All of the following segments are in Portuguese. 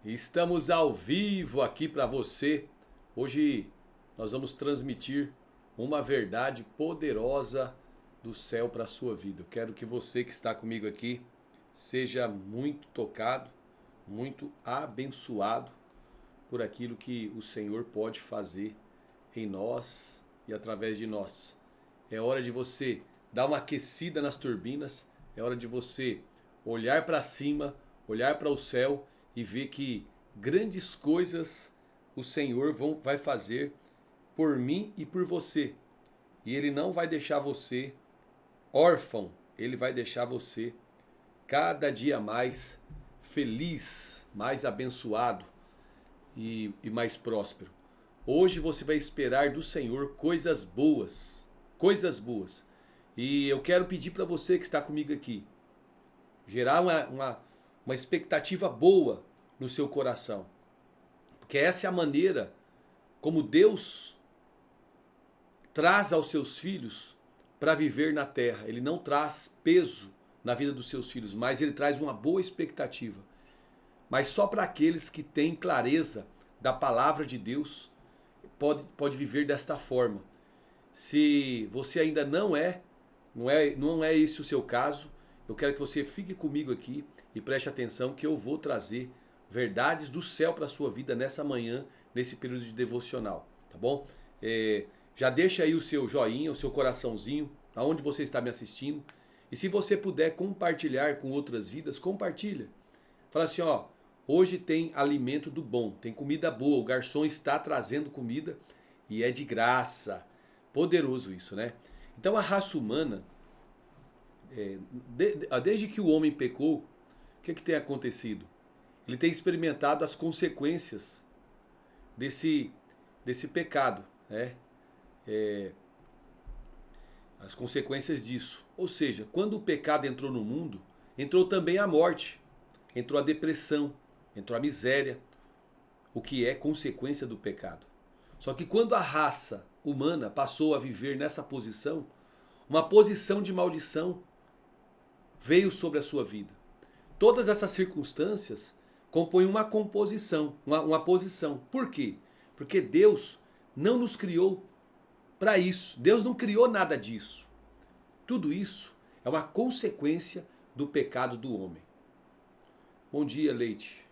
Estamos ao vivo aqui para você. Hoje nós vamos transmitir uma verdade poderosa do céu para a sua vida. Eu quero que você que está comigo aqui seja muito tocado, muito abençoado por aquilo que o Senhor pode fazer em nós e através de nós. É hora de você dar uma aquecida nas turbinas, é hora de você olhar para cima, olhar para o céu e ver que grandes coisas o Senhor vai fazer por mim e por você. E Ele não vai deixar você órfão, Ele vai deixar você cada dia mais feliz, mais abençoado e mais próspero. Hoje você vai esperar do Senhor coisas boas, coisas boas. E eu quero pedir para você que está comigo aqui, gerar uma expectativa boa no seu coração. Porque essa é a maneira como Deus traz aos seus filhos para viver na terra. Ele não traz peso na vida dos seus filhos, mas ele traz uma boa expectativa. Mas só para aqueles que têm clareza da palavra de Deus pode viver desta forma. Se você ainda não é esse o seu caso, eu quero que você fique comigo aqui e preste atenção que eu vou trazer verdades do céu para a sua vida nessa manhã, nesse período de devocional, tá bom? Já deixa aí o seu joinha, o seu coraçãozinho, aonde você está me assistindo. E se você puder compartilhar com outras vidas, compartilha. Fala assim, ó, hoje tem alimento do bom, tem comida boa, o garçom está trazendo comida e é de graça. Poderoso isso, né? Então a raça humana, desde que o homem pecou, o que tem acontecido? Ele tem experimentado as consequências desse pecado, né? As consequências disso. Ou seja, quando o pecado entrou no mundo, entrou também a morte, entrou a depressão, entrou a miséria, o que é consequência do pecado. Só que quando a raça humana passou a viver nessa posição, uma posição de maldição veio sobre a sua vida. Todas essas circunstâncias compõem uma composição, uma posição. Por quê? Porque Deus não nos criou para isso. Deus não criou nada disso. Tudo isso é uma consequência do pecado do homem. Bom dia, Leite.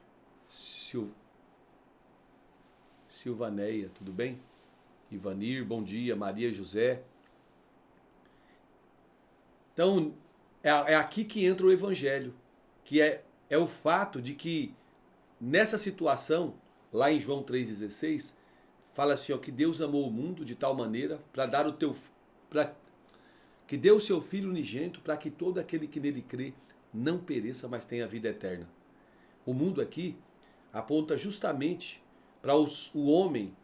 Silvaneia, tudo bem? Ivanir, bom dia. Maria José. Então, é aqui que entra o evangelho, que é o fato de que nessa situação, lá em João 3,16, fala assim, ó, que Deus amou o mundo de tal maneira que deu o seu Filho unigênito para que todo aquele que nele crê não pereça, mas tenha vida eterna. O mundo aqui aponta justamente para o homem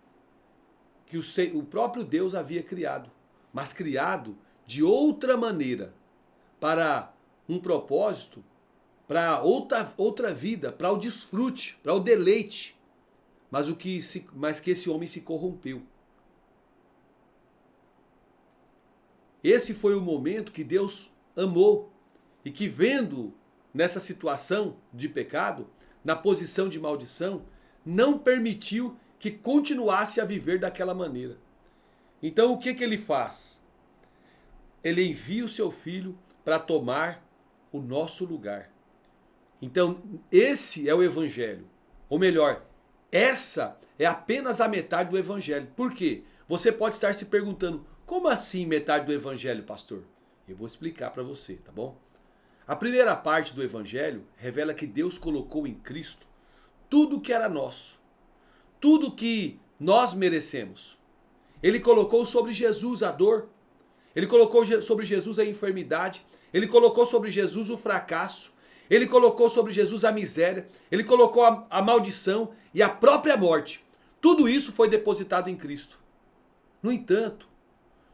que o próprio Deus havia criado, mas criado de outra maneira, para um propósito, para outra vida, para o desfrute, para o deleite, mas que esse homem se corrompeu. Esse foi o momento que Deus amou e que, vendo nessa situação de pecado, na posição de maldição, não permitiu que continuasse a viver daquela maneira. Então o que ele faz? Ele envia o seu filho para tomar o nosso lugar. Então esse é o evangelho. Ou melhor, essa é apenas a metade do evangelho. Por quê? Você pode estar se perguntando, como assim metade do evangelho, pastor? Eu vou explicar para você, tá bom? A primeira parte do evangelho revela que Deus colocou em Cristo tudo que era nosso, tudo que nós merecemos. Ele colocou sobre Jesus a dor, ele colocou sobre Jesus a enfermidade, ele colocou sobre Jesus o fracasso, ele colocou sobre Jesus a miséria, ele colocou a maldição e a própria morte. Tudo isso foi depositado em Cristo. No entanto,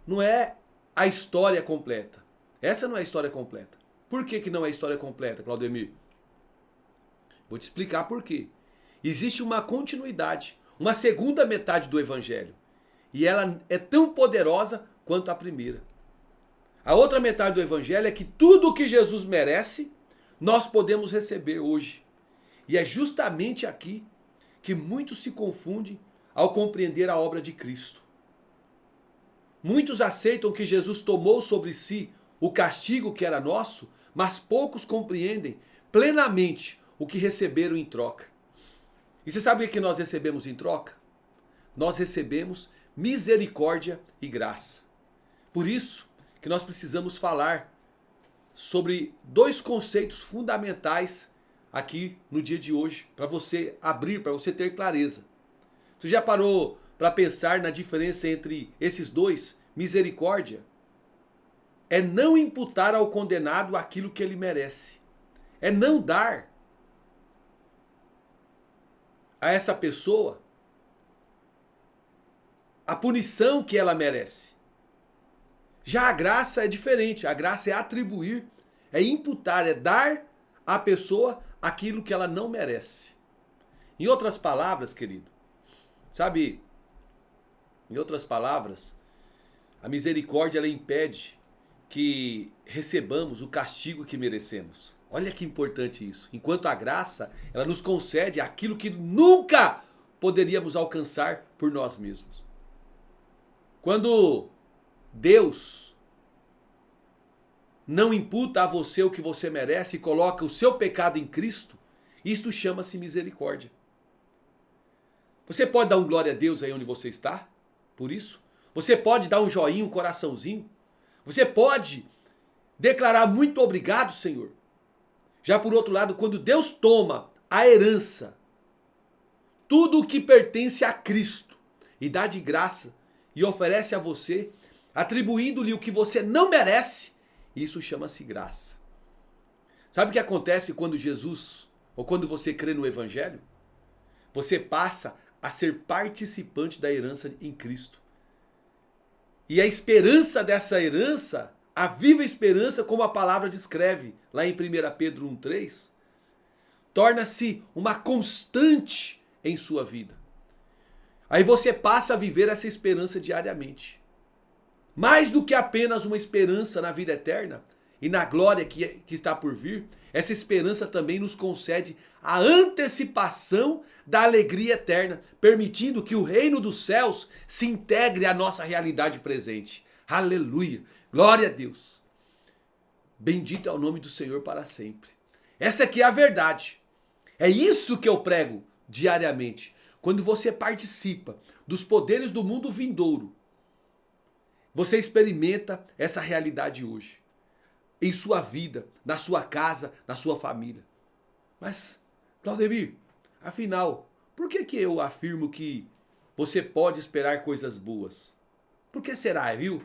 não é a história completa. Essa não é a história completa. Por que não é a história completa, Claudemir? Vou te explicar por quê. Existe uma continuidade, uma segunda metade do evangelho. E ela é tão poderosa quanto a primeira. A outra metade do evangelho é que tudo o que Jesus merece, nós podemos receber hoje. E é justamente aqui que muitos se confundem ao compreender a obra de Cristo. Muitos aceitam que Jesus tomou sobre si o castigo que era nosso, mas poucos compreendem plenamente o que receberam em troca. E você sabe o que nós recebemos em troca? Nós recebemos misericórdia e graça. Por isso que nós precisamos falar sobre dois conceitos fundamentais aqui no dia de hoje, para você abrir, para você ter clareza. Você já parou para pensar na diferença entre esses dois? Misericórdia é não imputar ao condenado aquilo que ele merece. É não dar a essa pessoa a punição que ela merece. Já a graça é diferente. A graça é atribuir, é imputar, é dar à pessoa aquilo que ela não merece. Em outras palavras, querido, sabe, em outras palavras, a misericórdia ela impede que recebamos o castigo que merecemos. Olha que importante isso. Enquanto a graça, ela nos concede aquilo que nunca poderíamos alcançar por nós mesmos. Quando Deus não imputa a você o que você merece e coloca o seu pecado em Cristo, isto chama-se misericórdia. Você pode dar um glória a Deus aí onde você está? Por isso? Você pode dar um joinha, um coraçãozinho? Você pode declarar muito obrigado, Senhor? Já por outro lado, quando Deus toma a herança, tudo o que pertence a Cristo, e dá de graça, e oferece a você, atribuindo-lhe o que você não merece, isso chama-se graça. Sabe o que acontece quando Jesus, ou quando você crê no Evangelho? Você passa a ser participante da herança em Cristo. E a esperança dessa herança, a viva esperança, como a palavra descreve lá em 1 Pedro 1,3, torna-se uma constante em sua vida. Aí você passa a viver essa esperança diariamente. Mais do que apenas uma esperança na vida eterna e na glória que está por vir, essa esperança também nos concede a antecipação da alegria eterna, permitindo que o reino dos céus se integre à nossa realidade presente. Aleluia! Glória a Deus! Bendito é o nome do Senhor para sempre. Essa aqui é a verdade. É isso que eu prego diariamente. Quando você participa dos poderes do mundo vindouro, você experimenta essa realidade hoje. Em sua vida, na sua casa, na sua família. Mas, Claudemir, afinal, por que eu afirmo que você pode esperar coisas boas? Por que será, viu?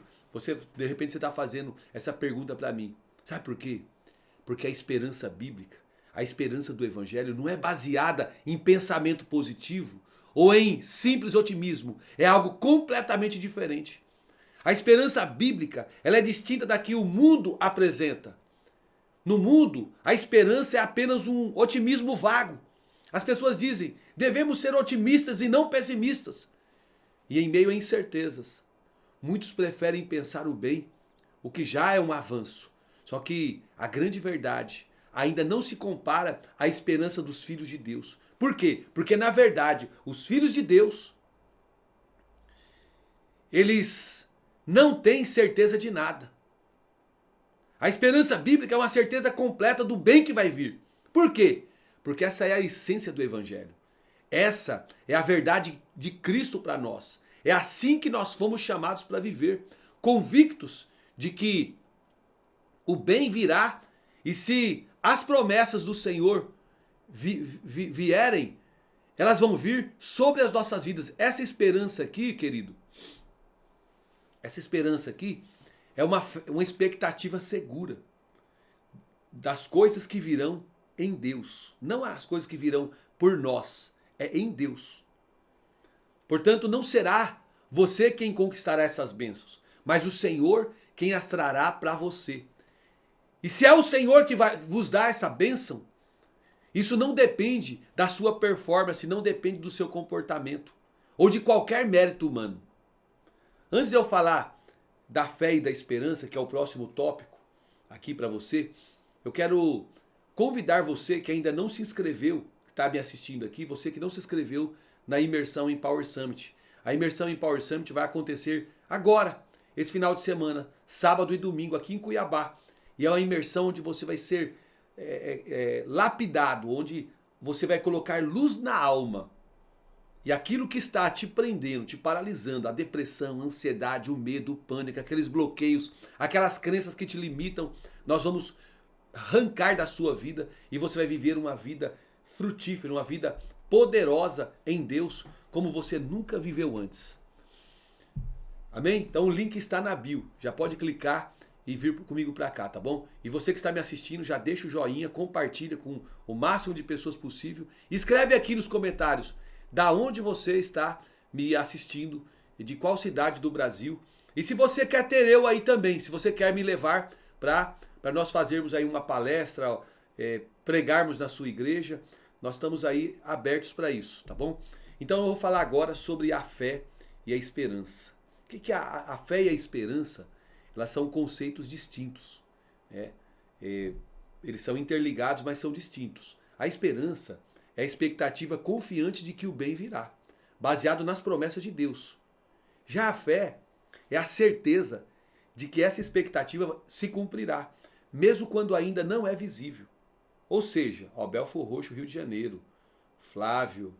De repente você está fazendo essa pergunta para mim. Sabe por quê? Porque a esperança bíblica, a esperança do Evangelho não é baseada em pensamento positivo ou em simples otimismo. É algo completamente diferente. A esperança bíblica, ela é distinta da que o mundo apresenta. No mundo, a esperança é apenas um otimismo vago. As pessoas dizem, devemos ser otimistas e não pessimistas. E em meio a incertezas, muitos preferem pensar o bem, o que já é um avanço. Só que a grande verdade ainda não se compara à esperança dos filhos de Deus. Por quê? Porque na verdade, os filhos de Deus, eles não têm certeza de nada. A esperança bíblica é uma certeza completa do bem que vai vir. Por quê? Porque essa é a essência do Evangelho. Essa é a verdade de Cristo para nós. É assim que nós fomos chamados para viver, convictos de que o bem virá e se as promessas do Senhor vierem, elas vão vir sobre as nossas vidas. Essa esperança aqui, querido, essa esperança aqui é uma expectativa segura das coisas que virão em Deus. Não as coisas que virão por nós, é em Deus. Portanto, não será você quem conquistará essas bênçãos, mas o Senhor quem as trará para você. E se é o Senhor que vai vos dar essa bênção, isso não depende da sua performance, não depende do seu comportamento ou de qualquer mérito humano. Antes de eu falar da fé e da esperança, que é o próximo tópico aqui para você, eu quero convidar você que ainda não se inscreveu, está me assistindo aqui, você que não se inscreveu na imersão em Power Summit. A imersão em Power Summit vai acontecer agora, esse final de semana, sábado e domingo, aqui em Cuiabá. E é uma imersão onde você vai ser lapidado, onde você vai colocar luz na alma. E aquilo que está te prendendo, te paralisando, a depressão, a ansiedade, o medo, o pânico, aqueles bloqueios, aquelas crenças que te limitam, nós vamos arrancar da sua vida e você vai viver uma vida frutífera, uma vida poderosa em Deus, como você nunca viveu antes. Amém? Então o link está na bio, já pode clicar e vir comigo para cá, tá bom? E você que está me assistindo, já deixa o joinha, compartilha com o máximo de pessoas possível. Escreve aqui nos comentários da onde você está me assistindo e de qual cidade do Brasil. E se você quer ter eu aí também, se você quer me levar para nós fazermos aí uma palestra, pregarmos na sua igreja, nós estamos aí abertos para isso, tá bom? Então eu vou falar agora sobre a fé e a esperança. O que é a fé e a esperança? Elas são conceitos distintos. Eles são interligados, mas são distintos. A esperança é a expectativa confiante de que o bem virá, baseado nas promessas de Deus. Já a fé é a certeza de que essa expectativa se cumprirá, mesmo quando ainda não é visível. Ou seja, Belfor Roxo, Rio de Janeiro, Flávio.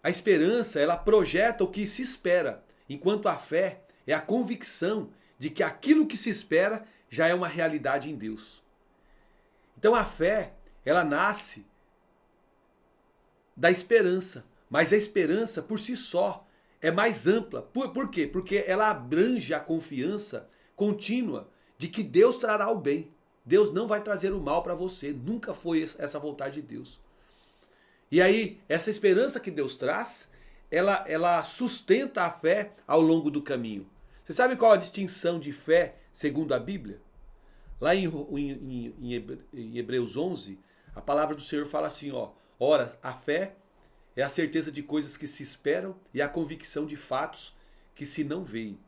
A esperança, ela projeta o que se espera, enquanto a fé é a convicção de que aquilo que se espera já é uma realidade em Deus. Então a fé, ela nasce da esperança, mas a esperança por si só é mais ampla. Por quê? Porque ela abrange a confiança contínua de que Deus trará o bem. Deus não vai trazer o mal para você, nunca foi essa vontade de Deus. E aí, essa esperança que Deus traz, ela sustenta a fé ao longo do caminho. Você sabe qual a distinção de fé segundo a Bíblia? Lá em Hebreus 11, a palavra do Senhor fala assim, ora, a fé é a certeza de coisas que se esperam e a convicção de fatos que se não veem.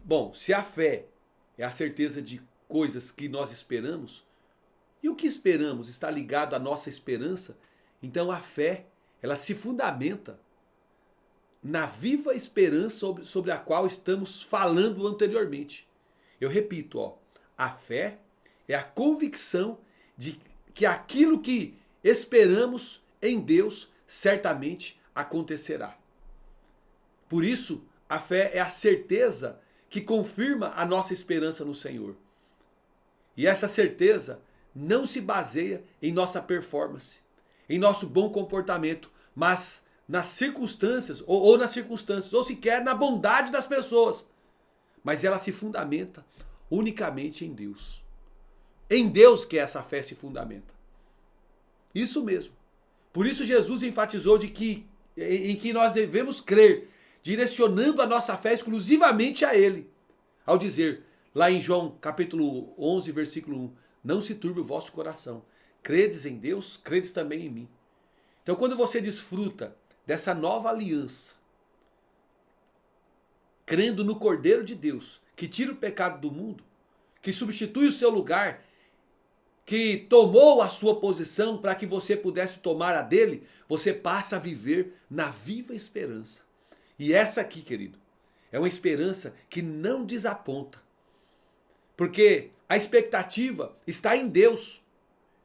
Bom, se a fé é a certeza de coisas que nós esperamos, e o que esperamos está ligado à nossa esperança, então a fé, ela se fundamenta na viva esperança sobre a qual estamos falando anteriormente. Eu repito, a fé é a convicção de que aquilo que esperamos em Deus certamente acontecerá. Por isso, a fé é a certeza que confirma a nossa esperança no Senhor. E essa certeza não se baseia em nossa performance, em nosso bom comportamento, mas nas circunstâncias, ou sequer na bondade das pessoas. Mas ela se fundamenta unicamente em Deus. Em Deus que essa fé se fundamenta. Isso mesmo. Por isso Jesus enfatizou em que nós devemos crer, direcionando a nossa fé exclusivamente a Ele. Ao dizer, lá em João capítulo 11, versículo 1, não se turbe o vosso coração. Credes em Deus, credes também em mim. Então quando você desfruta dessa nova aliança, crendo no Cordeiro de Deus, que tira o pecado do mundo, que substitui o seu lugar, que tomou a sua posição para que você pudesse tomar a dele, você passa a viver na viva esperança. E essa aqui, querido, é uma esperança que não desaponta. Porque a expectativa está em Deus,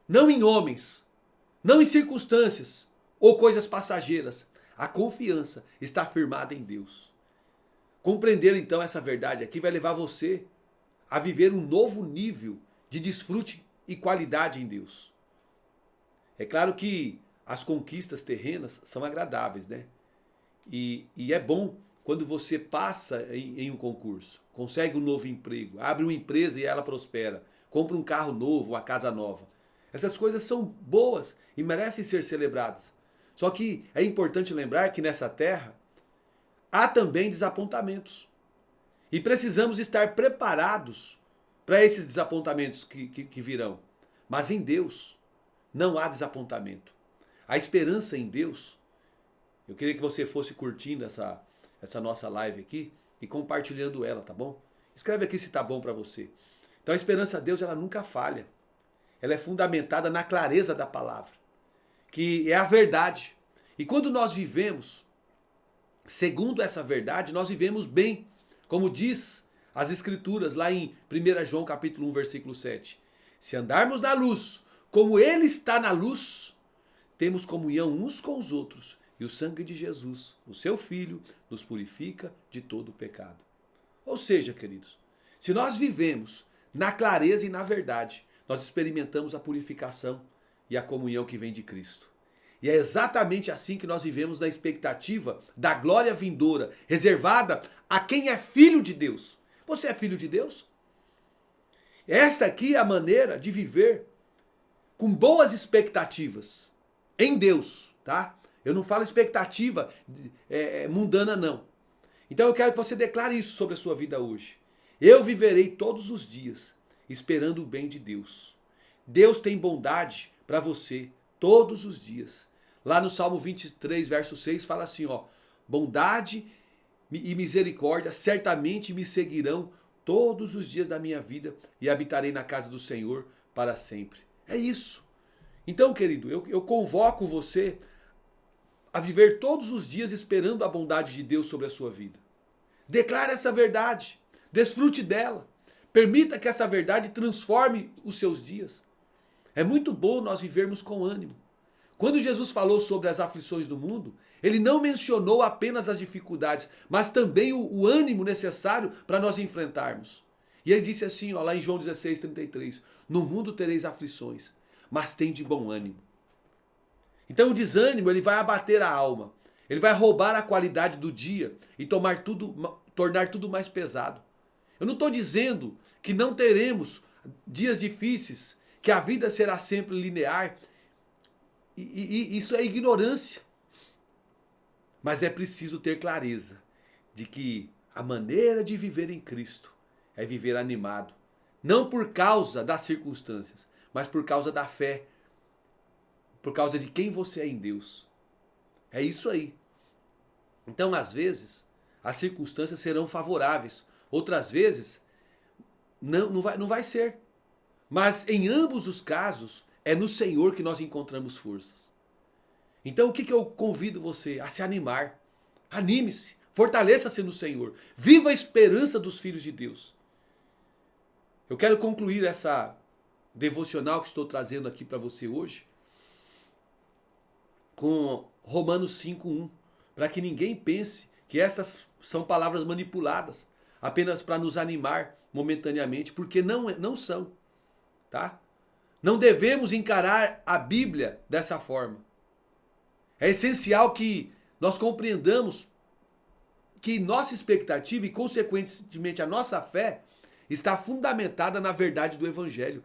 não em homens, não em circunstâncias ou coisas passageiras. A confiança está firmada em Deus. Compreender então essa verdade aqui vai levar você a viver um novo nível de desfrute e qualidade em Deus. É claro que as conquistas terrenas são agradáveis, né? E é bom quando você passa em um concurso, consegue um novo emprego, abre uma empresa e ela prospera, compra um carro novo, uma casa nova. Essas coisas são boas e merecem ser celebradas. Só que é importante lembrar que nessa terra há também desapontamentos. E precisamos estar preparados para esses desapontamentos que virão. Mas em Deus não há desapontamento. A esperança em Deus, eu queria que você fosse curtindo essa nossa live aqui e compartilhando ela, tá bom? Escreve aqui se tá bom para você. Então a esperança a Deus, ela nunca falha. ela é fundamentada na clareza da palavra, que é a verdade. E quando nós vivemos segundo essa verdade, nós vivemos bem, como diz as escrituras lá em 1 João capítulo 1, versículo 7. Se andarmos na luz, como ele está na luz, temos comunhão uns com os outros, e o sangue de Jesus, o seu Filho, nos purifica de todo o pecado. Ou seja, queridos, se nós vivemos na clareza e na verdade, nós experimentamos a purificação e a comunhão que vem de Cristo. E é exatamente assim que nós vivemos na expectativa da glória vindoura, reservada a quem é filho de Deus. Você é filho de Deus? Essa aqui é a maneira de viver com boas expectativas em Deus, tá? Eu não falo expectativa mundana, não. Então eu quero que você declare isso sobre a sua vida hoje. Eu viverei todos os dias esperando o bem de Deus. Deus tem bondade para você todos os dias. Lá no Salmo 23, verso 6, fala assim, ó: bondade e misericórdia certamente me seguirão todos os dias da minha vida e habitarei na casa do Senhor para sempre. É isso. Então, querido, eu convoco você a viver todos os dias esperando a bondade de Deus sobre a sua vida. Declare essa verdade, desfrute dela, permita que essa verdade transforme os seus dias. É muito bom nós vivermos com ânimo. Quando Jesus falou sobre as aflições do mundo, ele não mencionou apenas as dificuldades, mas também o ânimo necessário para nós enfrentarmos. E ele disse assim, ó, lá em João 16:33, no mundo tereis aflições, mas tem de bom ânimo. Então o desânimo ele vai abater a alma, ele vai roubar a qualidade do dia e tornar tudo mais pesado. Eu não estou dizendo que não teremos dias difíceis, que a vida será sempre linear. E isso é ignorância. Mas é preciso ter clareza de que a maneira de viver em Cristo é viver animado. Não por causa das circunstâncias, mas por causa da fé. Por causa de quem você é em Deus. É isso aí. Então, às vezes, as circunstâncias serão favoráveis. Outras vezes, não vai ser. Mas em ambos os casos, é no Senhor que nós encontramos forças. Então o que eu convido você? A se animar. Anime-se. Fortaleça-se no Senhor. Viva a esperança dos filhos de Deus. Eu quero concluir essa devocional que estou trazendo aqui para você hoje com Romanos 5:1. Para que ninguém pense que essas são palavras manipuladas apenas para nos animar momentaneamente, porque não são. Tá? Não devemos encarar a Bíblia dessa forma. É essencial que nós compreendamos que nossa expectativa e, consequentemente, a nossa fé está fundamentada na verdade do Evangelho,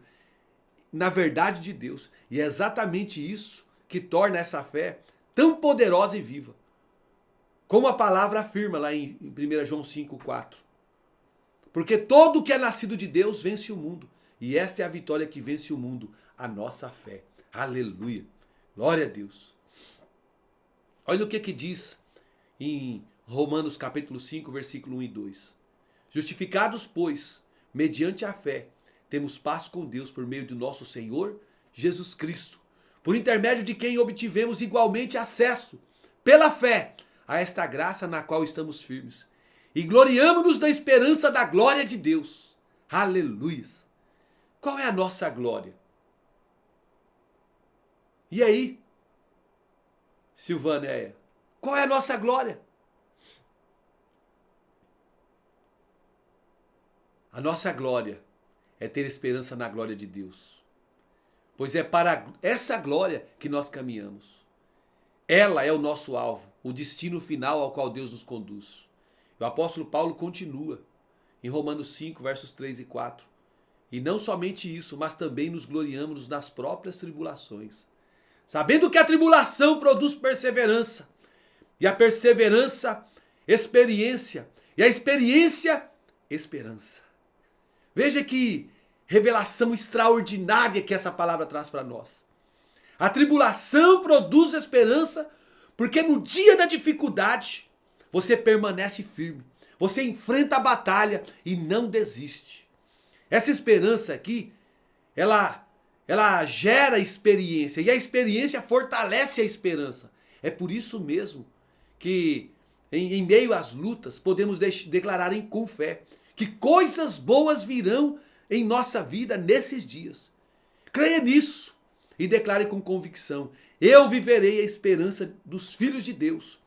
na verdade de Deus. E é exatamente isso que torna essa fé tão poderosa e viva. Como a palavra afirma lá em 1 João 5:4. Porque todo que é nascido de Deus vence o mundo. E esta é a vitória que vence o mundo, a nossa fé. Aleluia. Glória a Deus. Olha o que diz em Romanos capítulo 5, versículo 1 e 2. Justificados, pois, mediante a fé, temos paz com Deus por meio do nosso Senhor Jesus Cristo, por intermédio de quem obtivemos igualmente acesso, pela fé, a esta graça na qual estamos firmes. E gloriamo-nos na esperança da glória de Deus. Aleluia. Qual é a nossa glória? E aí, Silvânia, qual é a nossa glória? A nossa glória é ter esperança na glória de Deus. Pois é para essa glória que nós caminhamos. Ela é o nosso alvo, o destino final ao qual Deus nos conduz. O apóstolo Paulo continua em Romanos 5, versos 3 e 4. E não somente isso, mas também nos gloriamos nas próprias tribulações, sabendo que a tribulação produz perseverança, e a perseverança, experiência, e a experiência, esperança. Veja que revelação extraordinária que essa palavra traz para nós. A tribulação produz esperança, porque no dia da dificuldade, você permanece firme, você enfrenta a batalha e não desiste. Essa esperança aqui, ela ela gera experiência e a experiência fortalece a esperança. É por isso mesmo que em meio às lutas podemos declarar com fé que coisas boas virão em nossa vida nesses dias. Creia nisso e declare com convicção: eu viverei a esperança dos filhos de Deus.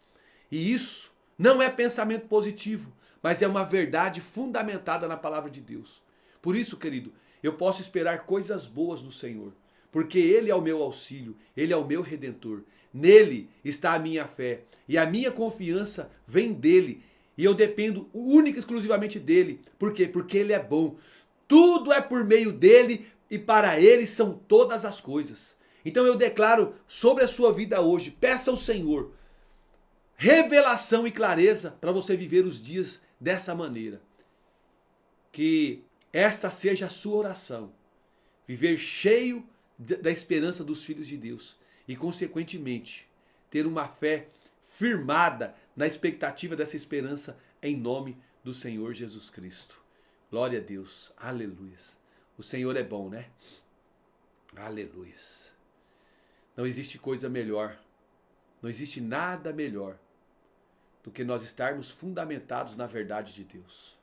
E isso não é pensamento positivo, mas é uma verdade fundamentada na palavra de Deus. Por isso, querido, eu posso esperar coisas boas no Senhor, porque Ele é o meu auxílio, Ele é o meu redentor. Nele está a minha fé e a minha confiança vem dele. E eu dependo única e exclusivamente dele. Por quê? Porque ele é bom. Tudo é por meio dele e para ele são todas as coisas. Então eu declaro sobre a sua vida hoje, peça ao Senhor revelação e clareza para você viver os dias dessa maneira. Que esta seja a sua oração. Viver cheio da esperança dos filhos de Deus. E consequentemente, ter uma fé firmada na expectativa dessa esperança em nome do Senhor Jesus Cristo. Glória a Deus. Aleluias. O Senhor é bom, né? Aleluias. Não existe coisa melhor. Não existe nada melhor do que nós estarmos fundamentados na verdade de Deus.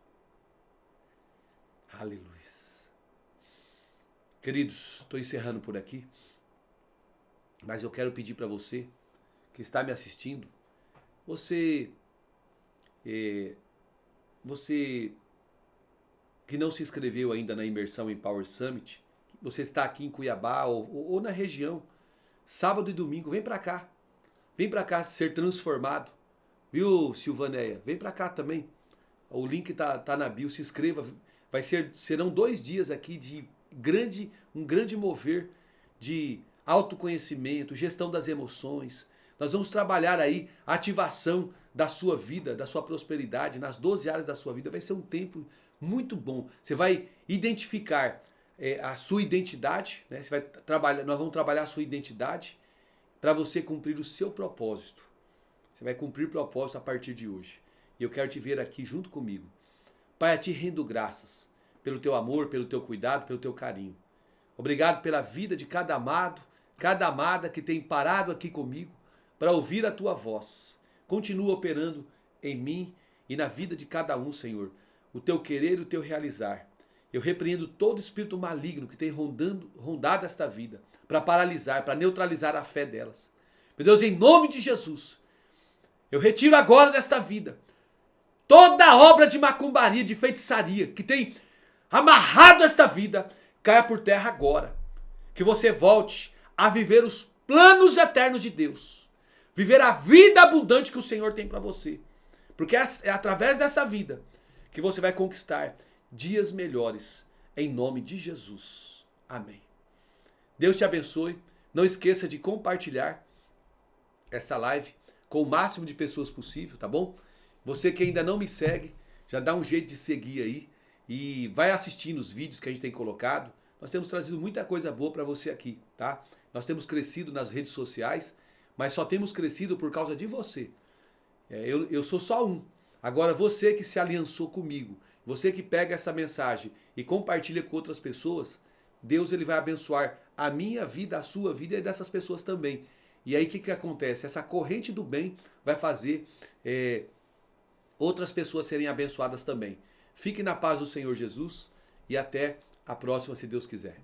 Aleluia. Queridos, estou encerrando por aqui, mas eu quero pedir para você que está me assistindo, você que não se inscreveu ainda na imersão em Power Summit, você está aqui em Cuiabá ou na região, sábado e domingo, vem para cá ser transformado, viu, Silvaneia? Vem para cá também, o link tá na bio, se inscreva, serão 2 dias aqui de um grande mover de autoconhecimento, gestão das emoções. Nós vamos trabalhar aí a ativação da sua vida, da sua prosperidade, nas 12 áreas da sua vida. Vai ser um tempo muito bom. Você vai identificar a sua identidade, né? Nós vamos trabalhar a sua identidade para você cumprir o seu propósito. Você vai cumprir o propósito a partir de hoje. E eu quero te ver aqui junto comigo. Pai, a ti rendo graças pelo teu amor, pelo teu cuidado, pelo teu carinho. Obrigado pela vida de cada amado, cada amada que tem parado aqui comigo para ouvir a tua voz. Continua operando em mim e na vida de cada um, Senhor, o teu querer e o teu realizar. Eu repreendo todo espírito maligno que tem rondado esta vida para paralisar, para neutralizar a fé delas. Meu Deus, em nome de Jesus, eu retiro agora desta vida toda obra de macumbaria, de feitiçaria que tem amarrado esta vida, caia por terra agora. Que você volte a viver os planos eternos de Deus. Viver a vida abundante que o Senhor tem para você. Porque é através dessa vida que você vai conquistar dias melhores. Em nome de Jesus. Amém. Deus te abençoe. Não esqueça de compartilhar essa live com o máximo de pessoas possível, tá bom? Você que ainda não me segue, já dá um jeito de seguir aí. E vai assistindo os vídeos que a gente tem colocado. Nós temos trazido muita coisa boa para você aqui, tá? Nós temos crescido nas redes sociais, mas só temos crescido por causa de você. Eu sou só um. Agora você que se aliançou comigo, você que pega essa mensagem e compartilha com outras pessoas, Deus ele vai abençoar a minha vida, a sua vida e dessas pessoas também. E aí o que acontece? Essa corrente do bem vai fazer outras pessoas serem abençoadas também. Fique na paz do Senhor Jesus e até a próxima, se Deus quiser.